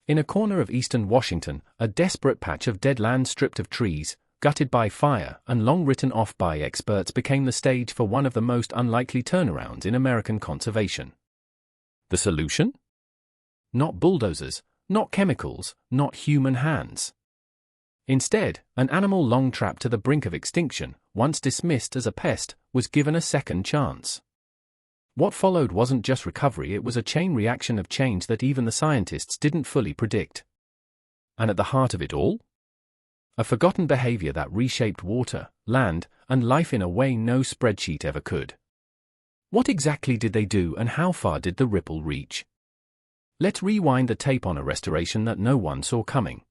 In a corner of eastern Washington, a desperate patch of dead land stripped of trees, gutted by fire, and long written off by experts became the stage for one of the most unlikely turnarounds in American conservation. The solution? Not bulldozers, not chemicals, not human hands. Instead, an animal long trapped to the brink of extinction, once dismissed as a pest, was given a second chance. What followed wasn't just recovery, it was a chain reaction of change that even the scientists didn't fully predict. And at the heart of it all? A forgotten behavior that reshaped water, land, and life in a way no spreadsheet ever could. What exactly did they do, and how far did the ripple reach? Let's rewind the tape on a restoration that no one saw coming.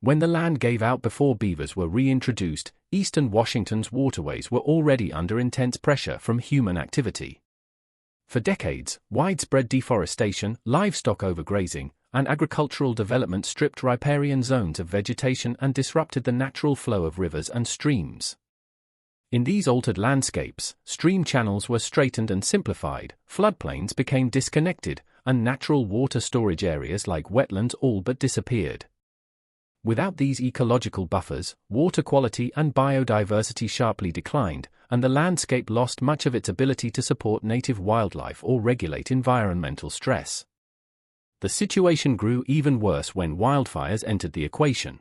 When the land gave out before beavers were reintroduced, eastern Washington's waterways were already under intense pressure from human activity. For decades, widespread deforestation, livestock overgrazing, and agricultural development stripped riparian zones of vegetation and disrupted the natural flow of rivers and streams. In these altered landscapes, stream channels were straightened and simplified, floodplains became disconnected, and natural water storage areas like wetlands all but disappeared. Without these ecological buffers, water quality and biodiversity sharply declined, and the landscape lost much of its ability to support native wildlife or regulate environmental stress. The situation grew even worse when wildfires entered the equation.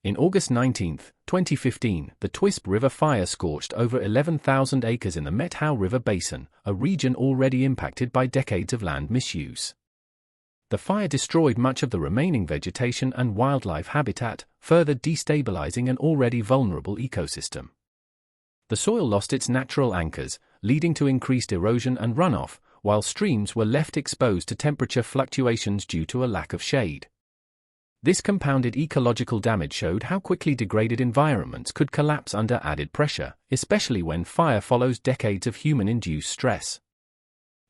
In August 19, 2015, the Twisp River fire scorched over 11,000 acres in the Methow River Basin, a region already impacted by decades of land misuse. The fire destroyed much of the remaining vegetation and wildlife habitat, further destabilizing an already vulnerable ecosystem. The soil lost its natural anchors, leading to increased erosion and runoff, while streams were left exposed to temperature fluctuations due to a lack of shade. This compounded ecological damage showed how quickly degraded environments could collapse under added pressure, especially when fire follows decades of human-induced stress.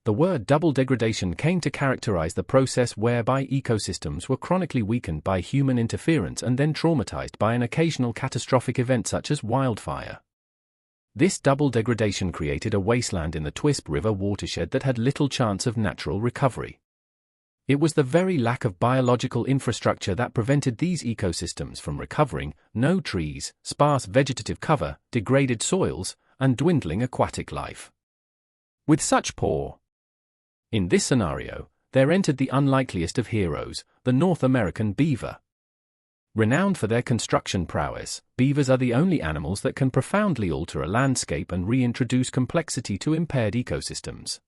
The word double degradation came to characterize the process whereby ecosystems were chronically weakened by human interference and then traumatized by an occasional catastrophic event such as wildfire. This double degradation created a wasteland in the Twisp River watershed that had little chance of natural recovery. It was the very lack of biological infrastructure that prevented these ecosystems from recovering: no trees, sparse vegetative cover, degraded soils, and dwindling aquatic life. With such poor. In this scenario, there entered the unlikeliest of heroes, the North American beaver. Renowned for their construction prowess, beavers are the only animals that can profoundly alter a landscape and reintroduce complexity to impaired ecosystems.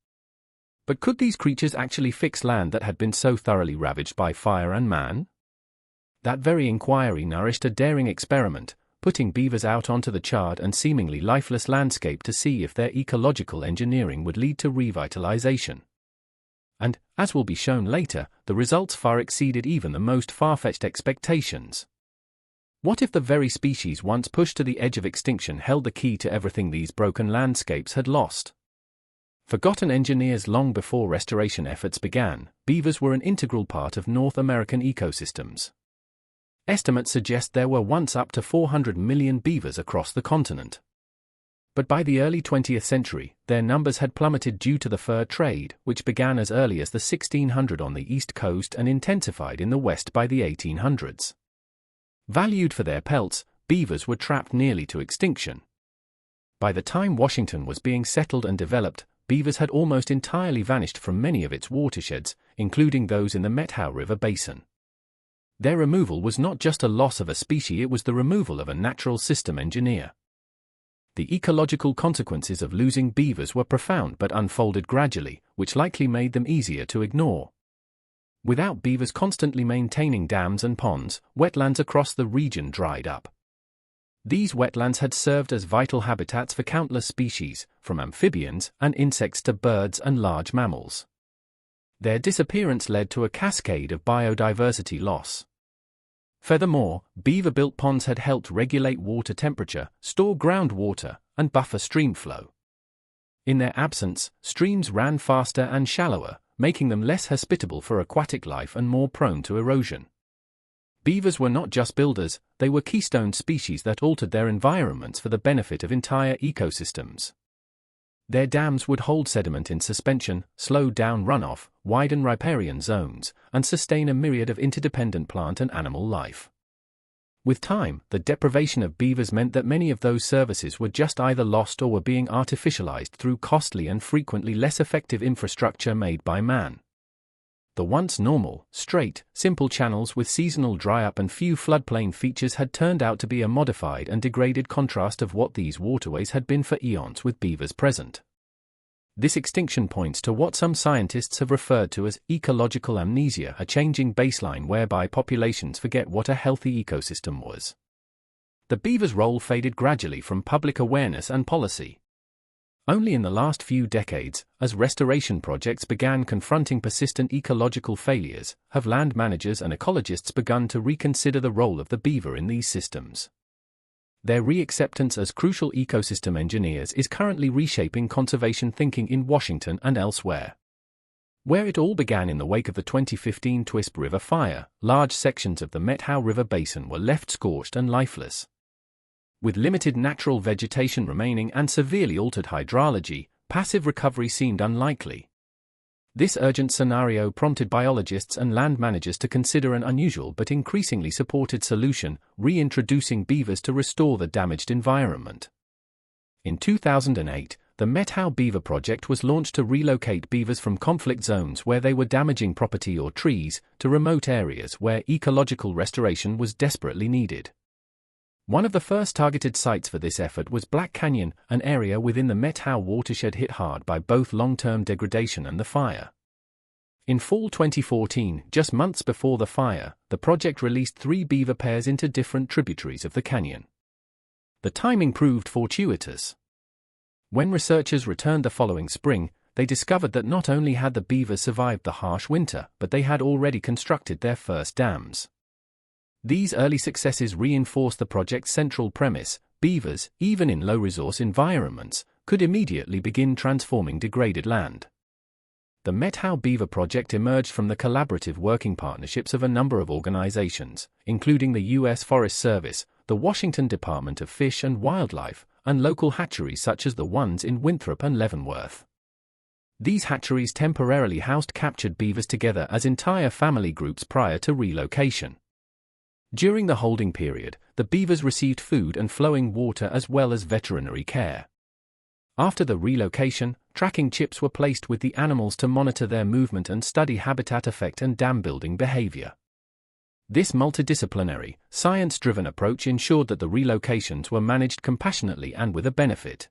But could these creatures actually fix land that had been so thoroughly ravaged by fire and man? That very inquiry nourished a daring experiment, putting beavers out onto the charred and seemingly lifeless landscape to see if their ecological engineering would lead to revitalization. And, as will be shown later, the results far exceeded even the most far-fetched expectations. What if the very species once pushed to the edge of extinction held the key to everything these broken landscapes had lost? Forgotten engineers long before restoration efforts began, beavers were an integral part of North American ecosystems. Estimates suggest there were once up to 400 million beavers across the continent. But by the early 20th century, their numbers had plummeted due to the fur trade, which began as early as the 1600s on the East Coast and intensified in the West by the 1800s. Valued for their pelts, beavers were trapped nearly to extinction. By the time Washington was being settled and developed, beavers had almost entirely vanished from many of its watersheds, including those in the Methow River Basin. Their removal was not just a loss of a species, it was the removal of a natural system engineer. The ecological consequences of losing beavers were profound but unfolded gradually, which likely made them easier to ignore. Without beavers constantly maintaining dams and ponds, wetlands across the region dried up. These wetlands had served as vital habitats for countless species, from amphibians and insects to birds and large mammals. Their disappearance led to a cascade of biodiversity loss. Furthermore, beaver-built ponds had helped regulate water temperature, store groundwater, and buffer stream flow. In their absence, streams ran faster and shallower, making them less hospitable for aquatic life and more prone to erosion. Beavers were not just builders, they were keystone species that altered their environments for the benefit of entire ecosystems. Their dams would hold sediment in suspension, slow down runoff, widen riparian zones, and sustain a myriad of interdependent plant and animal life. With time, the deprivation of beavers meant that many of those services were just either lost or were being artificialized through costly and frequently less effective infrastructure made by man. The once normal, straight, simple channels with seasonal dry-up and few floodplain features had turned out to be a modified and degraded contrast of what these waterways had been for eons with beavers present. This extinction points to what some scientists have referred to as ecological amnesia, a changing baseline whereby populations forget what a healthy ecosystem was. The beaver's role faded gradually from public awareness and policy. Only in the last few decades, as restoration projects began confronting persistent ecological failures, have land managers and ecologists begun to reconsider the role of the beaver in these systems. Their re-acceptance as crucial ecosystem engineers is currently reshaping conservation thinking in Washington and elsewhere. Where it all began in the wake of the 2015 Twisp River fire, large sections of the Methow River basin were left scorched and lifeless. With limited natural vegetation remaining and severely altered hydrology, passive recovery seemed unlikely. This urgent scenario prompted biologists and land managers to consider an unusual but increasingly supported solution: reintroducing beavers to restore the damaged environment. In 2008, the Methow Beaver Project was launched to relocate beavers from conflict zones where they were damaging property or trees to remote areas where ecological restoration was desperately needed. One of the first targeted sites for this effort was Black Canyon, an area within the Methow watershed hit hard by both long-term degradation and the fire. In fall 2014, just months before the fire, the project released 3 beaver pairs into different tributaries of the canyon. The timing proved fortuitous. When researchers returned the following spring, they discovered that not only had the beavers survived the harsh winter, but they had already constructed their first dams. These early successes reinforced the project's central premise: beavers, even in low-resource environments, could immediately begin transforming degraded land. The Methow Beaver Project emerged from the collaborative working partnerships of a number of organizations, including the U.S. Forest Service, the Washington Department of Fish and Wildlife, and local hatcheries such as the ones in Winthrop and Leavenworth. These hatcheries temporarily housed captured beavers together as entire family groups prior to relocation. During the holding period, the beavers received food and flowing water as well as veterinary care. After the relocation, tracking chips were placed with the animals to monitor their movement and study habitat effect and dam building behavior. This multidisciplinary, science-driven approach ensured that the relocations were managed compassionately and with a benefit.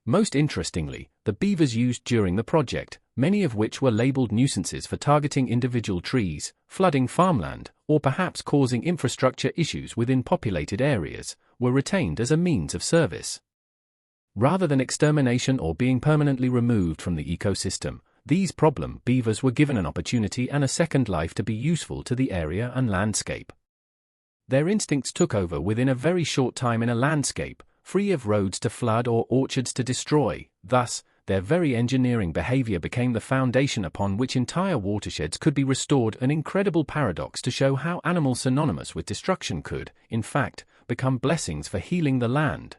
Most interestingly, the beavers used during the project, many of which were labeled nuisances for targeting individual trees, flooding farmland, or perhaps causing infrastructure issues within populated areas, were retained as a means of service. Rather than extermination or being permanently removed from the ecosystem, these problem beavers were given an opportunity and a second life to be useful to the area and landscape. Their instincts took over within a very short time in a landscape, free of roads to flood or orchards to destroy. Thus, their very engineering behavior became the foundation upon which entire watersheds could be restored, an incredible paradox to show how animals synonymous with destruction could, in fact, become blessings for healing the land.